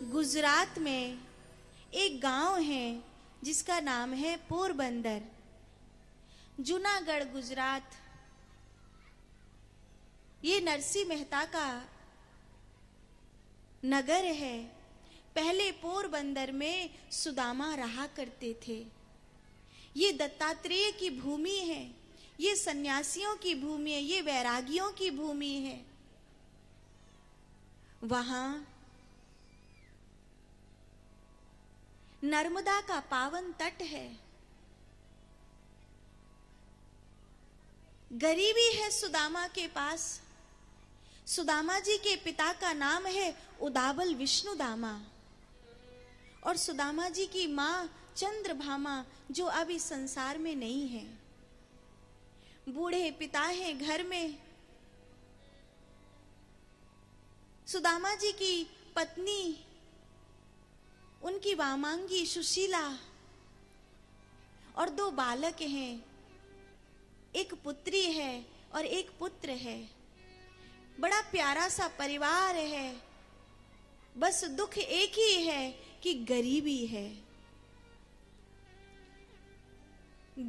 गुजरात में एक गांव है जिसका नाम है पोरबंदर। जूनागढ़ गुजरात, ये नरसिंह मेहता का नगर है। पहले पोरबंदर में सुदामा रहा करते थे। ये दत्तात्रेय की भूमि है, ये सन्यासियों की भूमि है, ये वैरागियों की भूमि है। वहां नर्मदा का पावन तट है। गरीबी है सुदामा के पास। सुदामा जी के पिता का नाम है उदाबल विष्णुदामा और सुदामा जी की मां चंद्रभामा, जो अब इस संसार में नहीं है। बूढ़े पिता हैं घर में। सुदामा जी की पत्नी, उनकी वामांगी सुशीला और 2 बालक हैं। एक पुत्री है और एक पुत्र है। बड़ा प्यारा सा परिवार है। बस दुख एक ही है कि गरीबी है।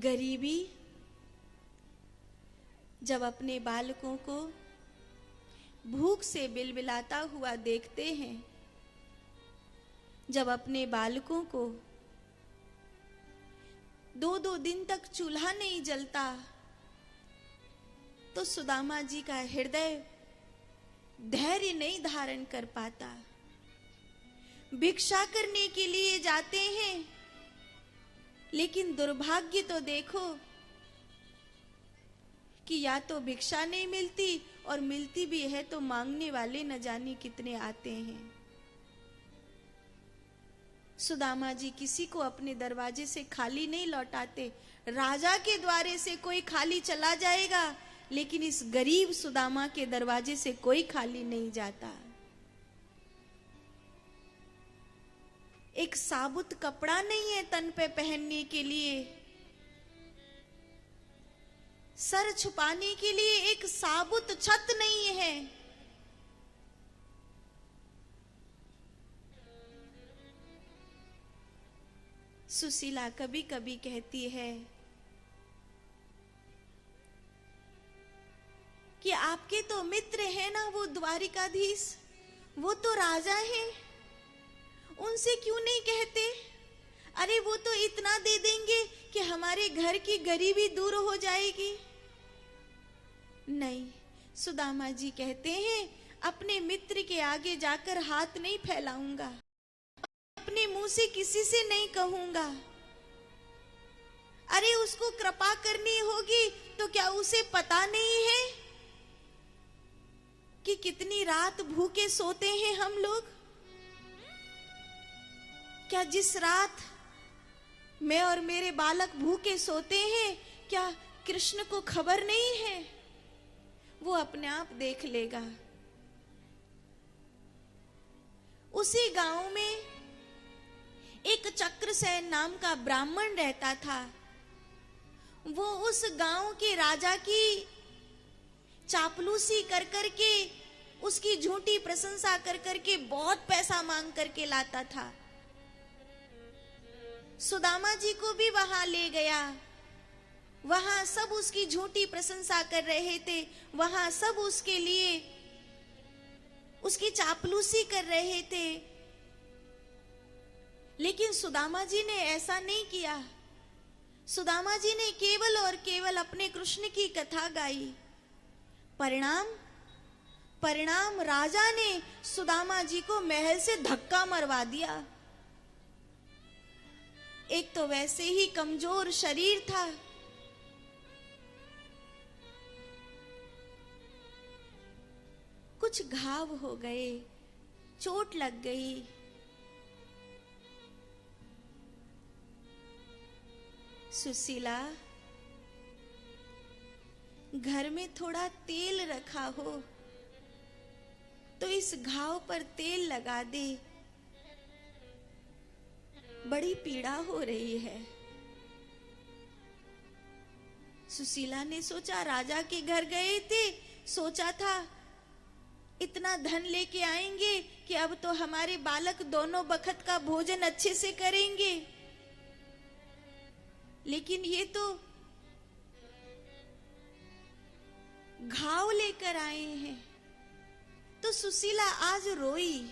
गरीबी जब अपने बालकों को भूख से बिलबिलाता हुआ देखते हैं, जब अपने बालकों को 2-2 दिन तक चूल्हा नहीं जलता, तो सुदामा जी का हृदय धैर्य नहीं धारण कर पाता। भिक्षा करने के लिए जाते हैं, लेकिन दुर्भाग्य तो देखो कि या तो भिक्षा नहीं मिलती और मिलती भी है तो मांगने वाले न जाने कितने आते हैं। सुदामा जी किसी को अपने दरवाजे से खाली नहीं लौटाते। राजा के द्वारे से कोई खाली चला जाएगा, लेकिन इस गरीब सुदामा के दरवाजे से कोई खाली नहीं जाता। एक साबुत कपड़ा नहीं है तन पे पहनने के लिए, सर छुपाने के लिए एक साबुत छत नहीं है। सुशीला कभी कभी कहती है कि आपके तो मित्र हैं ना, वो द्वारिकाधीश, वो तो राजा हैं, उनसे क्यों नहीं कहते? अरे वो तो इतना दे देंगे कि हमारे घर की गरीबी दूर हो जाएगी। नहीं, सुदामा जी कहते हैं अपने मित्र के आगे जाकर हाथ नहीं फैलाऊंगा, अपने मुंह से किसी से नहीं कहूंगा। अरे उसको कृपा करनी होगी तो क्या उसे पता नहीं है कि कितनी रात भूखे सोते हैं हम लोग? क्या जिस रात मैं और मेरे बालक भूखे सोते हैं, क्या कृष्ण को खबर नहीं है? वो अपने आप देख लेगा। उसी गांव में एक चक्रसेन नाम का ब्राह्मण रहता था। वो उस गांव के राजा की चापलूसी कर करके, उसकी झूठी प्रशंसा कर करके बहुत पैसा मांग करके लाता था। सुदामा जी को भी वहां ले गया। वहां सब उसकी झूठी प्रशंसा कर रहे थे, वहां सब उसके लिए उसकी चापलूसी कर रहे थे। लेकिन सुदामा जी ने ऐसा नहीं किया। सुदामा जी ने केवल और केवल अपने कृष्ण की कथा गाई। परिणाम राजा ने सुदामा जी को महल से धक्का मरवा दिया। एक तो वैसे ही कमजोर शरीर था, कुछ घाव हो गए, चोट लग गई। सुशीला, घर में थोड़ा तेल रखा हो तो इस घाव पर तेल लगा दे, बड़ी पीड़ा हो रही है। सुशीला ने सोचा, राजा के घर गए थे, सोचा था इतना धन लेके आएंगे कि अब तो हमारे बालक दोनों बखत का भोजन अच्छे से करेंगे। लेकिन ये तो घाव लेकर आए हैं। तो सुशीला आज रोई।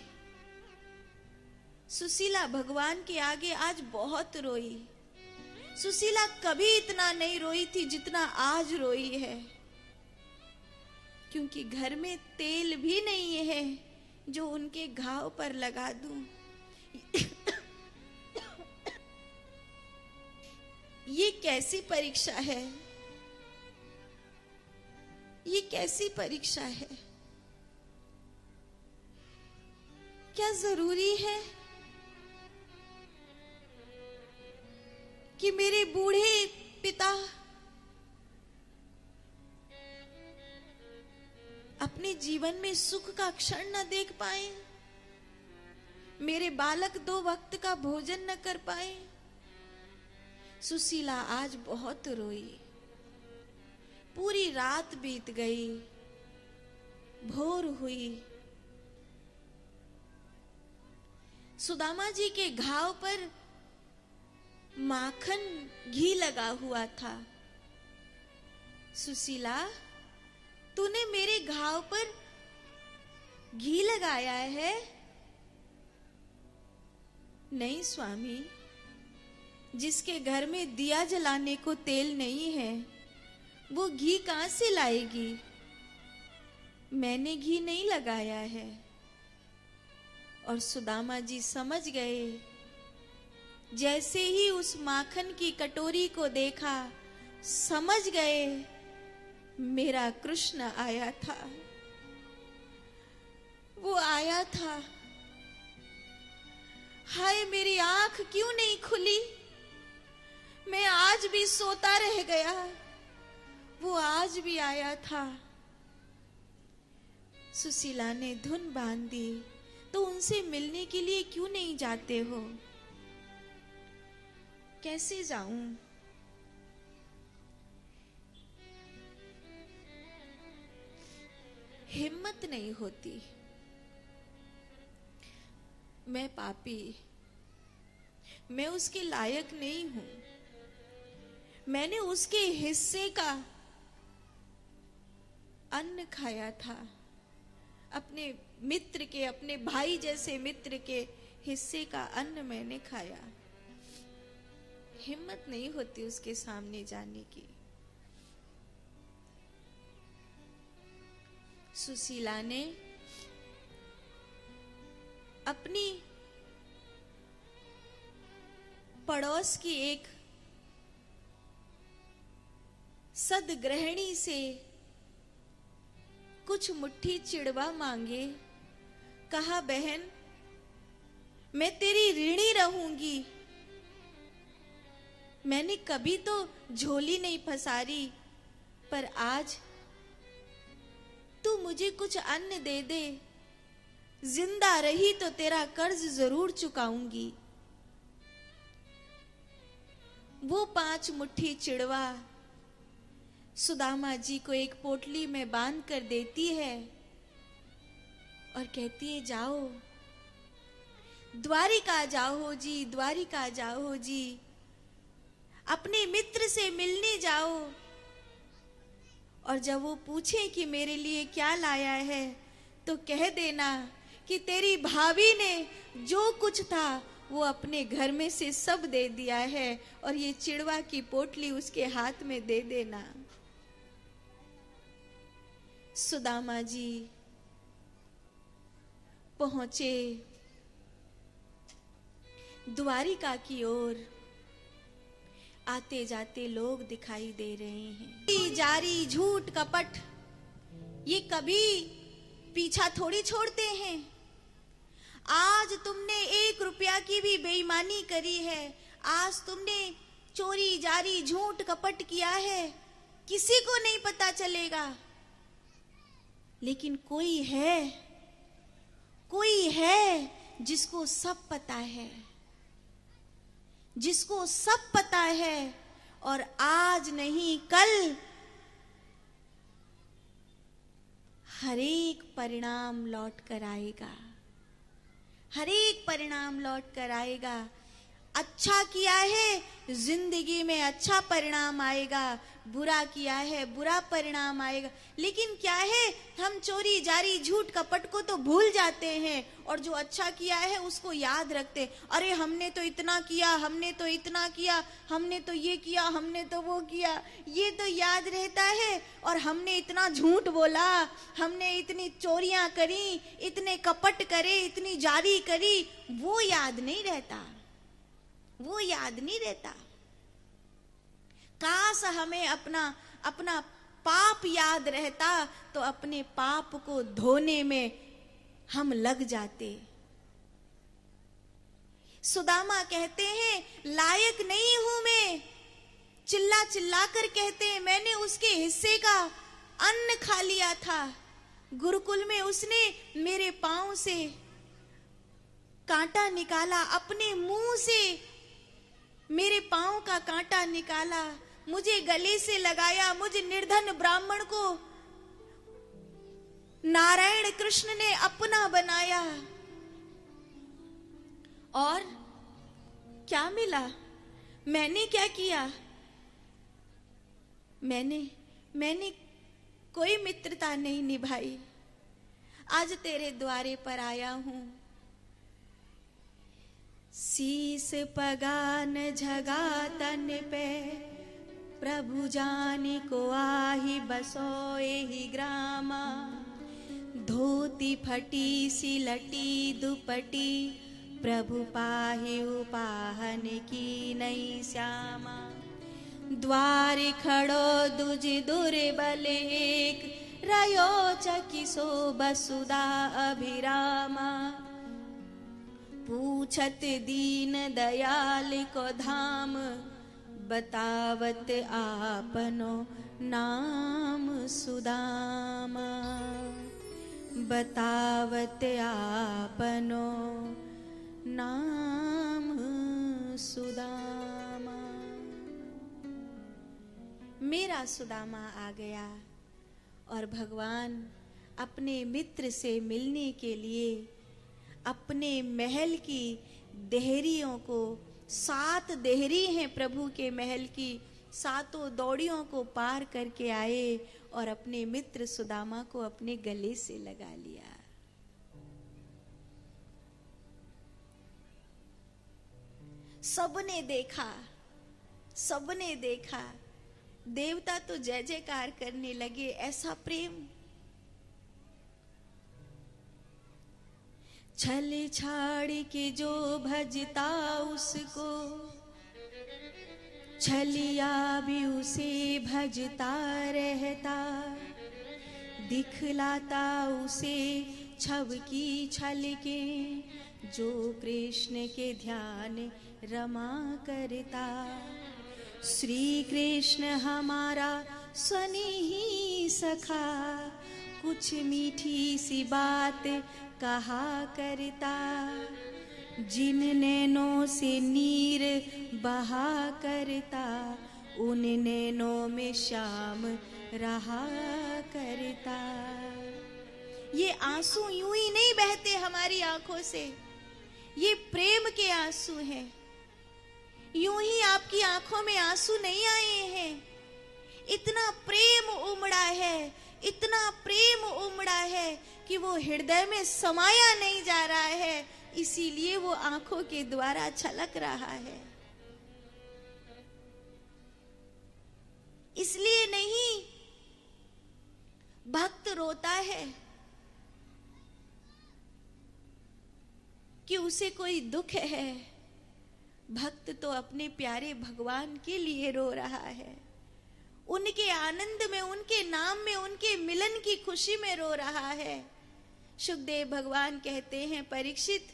सुशीला भगवान के आगे आज बहुत रोई। सुशीला कभी इतना नहीं रोई थी जितना आज रोई है, क्योंकि घर में तेल भी नहीं है जो उनके घाव पर लगा दूं। ये कैसी परीक्षा है? ये कैसी परीक्षा है? क्या जरूरी है कि मेरे बूढ़े पिता अपने जीवन में सुख का क्षण न देख पाए? मेरे बालक 2 वक्त का भोजन न कर पाए? सुशीला आज बहुत रोई। पूरी रात बीत गई, भोर हुई। सुदामा जी के घाव पर माखन घी लगा हुआ था। सुशीला, तूने मेरे घाव पर घी लगाया है? नहीं स्वामी, जिसके घर में दिया जलाने को तेल नहीं है वो घी कहां से लाएगी? मैंने घी नहीं लगाया है। और सुदामा जी समझ गए। जैसे ही उस माखन की कटोरी को देखा, समझ गए मेरा कृष्ण आया था। वो आया था। हाय, मेरी आंख क्यों नहीं खुली? मैं आज भी सोता रह गया। वो आज भी आया था। सुशीला ने धुन बांध दी। तो उनसे मिलने के लिए क्यों नहीं जाते हो? कैसे जाऊं? हिम्मत नहीं होती। मैं पापी, मैं उसके लायक नहीं हूं। मैंने उसके हिस्से का अन्न खाया था। अपने मित्र के, अपने भाई जैसे मित्र के हिस्से का अन्न मैंने खाया। हिम्मत नहीं होती उसके सामने जाने की। सुशीला ने अपनी पड़ोस की एक सदगृहिणी से कुछ मुट्ठी चिड़वा मांगे। कहा, बहन, मैं तेरी ऋणी रहूंगी। मैंने कभी तो झोली नहीं पसारी, पर आज तू मुझे कुछ अन्न दे दे। जिंदा रही तो तेरा कर्ज जरूर चुकाऊंगी। वो 5 मुट्ठी चिड़वा सुदामा जी को एक पोटली में बांध कर देती है और कहती है, जाओ द्वारिका जाओ जी, द्वारिका जाओ जी, अपने मित्र से मिलने जाओ। और जब वो पूछे कि मेरे लिए क्या लाया है, तो कह देना कि तेरी भाभी ने जो कुछ था वो अपने घर में से सब दे दिया है, और ये चिड़वा की पोटली उसके हाथ में दे देना। सुदामा जी पहुंचे द्वारिका की ओर। आते जाते लोग दिखाई दे रहे हैं। जारी झूठ कपट ये कभी पीछा थोड़ी छोड़ते हैं। आज तुमने 1 रुपया की भी बेईमानी करी है, आज तुमने चोरी जारी झूठ कपट किया है, किसी को नहीं पता चलेगा। लेकिन कोई है जिसको सब पता है, जिसको सब पता है, और आज नहीं कल हर एक परिणाम लौट कर आएगा, हर एक परिणाम लौट कर आएगा। अच्छा किया है जिंदगी में अच्छा परिणाम आएगा, बुरा किया है बुरा परिणाम आएगा। लेकिन क्या है, हम चोरी जारी झूठ कपट को तो भूल जाते हैं और जो अच्छा किया है उसको याद रखते। अरे हमने तो इतना किया, हमने तो इतना किया, हमने तो ये किया, हमने तो वो किया, ये तो याद रहता है। और हमने इतना झूठ बोला, हमने इतनी चोरियां करी, इतने कपट करे, इतनी जारी करी, वो याद नहीं रहता, वो याद नहीं रहता। काश हमें अपना अपना पाप याद रहता तो अपने पाप को धोने में हम लग जाते। सुदामा कहते हैं लायक नहीं हूं मैं, चिल्ला चिल्ला कर कहते हैं मैंने उसके हिस्से का अन्न खा लिया था। गुरुकुल में उसने मेरे पांव से कांटा निकाला, अपने मुंह से मेरे पांव का कांटा निकाला, मुझे गले से लगाया। मुझे निर्धन ब्राह्मण को नारायण कृष्ण ने अपना बनाया। और क्या मिला? मैंने क्या किया? मैंने कोई मित्रता नहीं निभाई। आज तेरे द्वारे पर आया हूं। शीस पगान झगा तन पे, प्रभु जानी को आही बसोए ही ग्रामा। धोती फटी सी लटी दुपटी, प्रभु पाहि उपाहन की नई श्यामा। द्वार खड़ो दुज दुर्बल एक, रयो चकिसो बसुदा अभिरामा। पूछत दीन दयाल को धाम, बतावत आपनो नाम सुदामा। बतावत आपनो नाम सुदामा। मेरा सुदामा आ गया और भगवान अपने मित्र से मिलने के लिए अपने महल की देहरियों को, 7 देहरी हैं प्रभु के महल की, 7 दौड़ियों को पार करके आए और अपने मित्र सुदामा को अपने गले से लगा लिया। सबने देखा, सबने देखा। देवता तो जय जयकार करने लगे, ऐसा प्रेम। छल छाड़ के जो भजता उसको, छलिया भी उसे भजता रहता। दिखलाता उसे छव की छल के, जो कृष्ण के ध्यान रमा करता। श्री कृष्ण हमारा स्नेही सखा, कुछ मीठी सी बात कहा करता। जिन नैनों से नीर बहा करता, उन नैनों में श्याम रहा करता। ये आंसू यूं ही नहीं बहते हमारी आंखों से, ये प्रेम के आंसू हैं। यूं ही आपकी आंखों में आंसू नहीं आए हैं। इतना प्रेम उमड़ा है, इतना प्रेम उमड़ा है कि वो हृदय में समाया नहीं जा रहा है, इसीलिए वो आंखों के द्वारा छलक रहा है। इसलिए नहीं भक्त रोता है कि उसे कोई दुख है। भक्त तो अपने प्यारे भगवान के लिए रो रहा है, उनके आनंद में, उनके नाम में, उनके मिलन की खुशी में रो रहा है। सुखदेव भगवान कहते हैं, परीक्षित,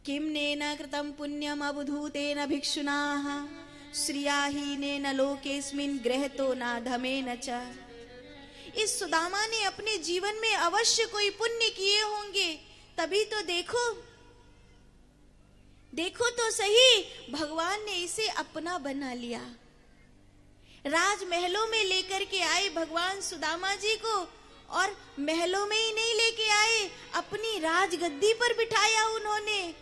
किम नेन कृतं पुण्यम अवधूतेन भिक्षुनाः, श्रियाहीनेन लोकेस्मिन् गृहतो नाधमेन च। इस सुदामा ने अपने जीवन में अवश्य कोई पुण्य किए होंगे, तभी तो देखो तो सही, भगवान ने इसे अपना बना लिया। राजमहलों में लेकर के आए भगवान सुदामा जी को और महलों में ही नहीं लेके आए, अपनी राजगद्दी पर बिठाया उन्होंने।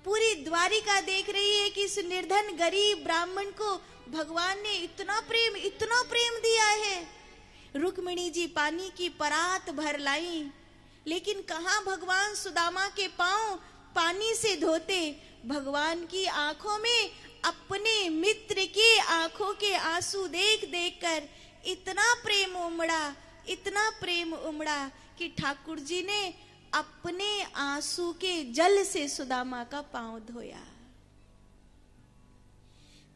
पूरी द्वारिका देख रही है कि इस निर्धन गरीब ब्राह्मण को भगवान ने इतना प्रेम दिया है। रुक्मिणी जी पानी की परात भर लाई, लेकिन कहाँ भगवान सुदामा के पांव पानी से धोते। भगवान की आंखों में अपने मित्र के आंखों के आंसू देख देख कर इतना प्रेम उमड़ा कि ठाकुर जी ने अपने आंसू के जल से सुदामा का पांव धोया।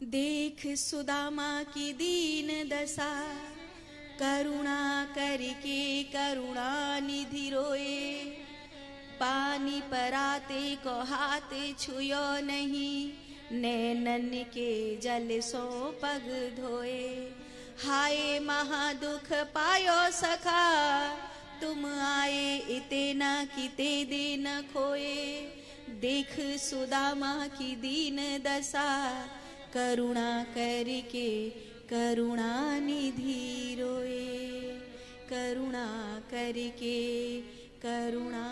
देख सुदामा की दीन दशा, करुणा करके करुणा निधि रोए। पानी पराते को हाथ छुयो नहीं, नैनन के जल सो पग धोए। हाय महादुख पायो सखा, तुम आए इते न किते दिन खोए। देख सुदामा की दीन दशा, करुणा करके करुणा निधि रोए। करुणा करके करुणा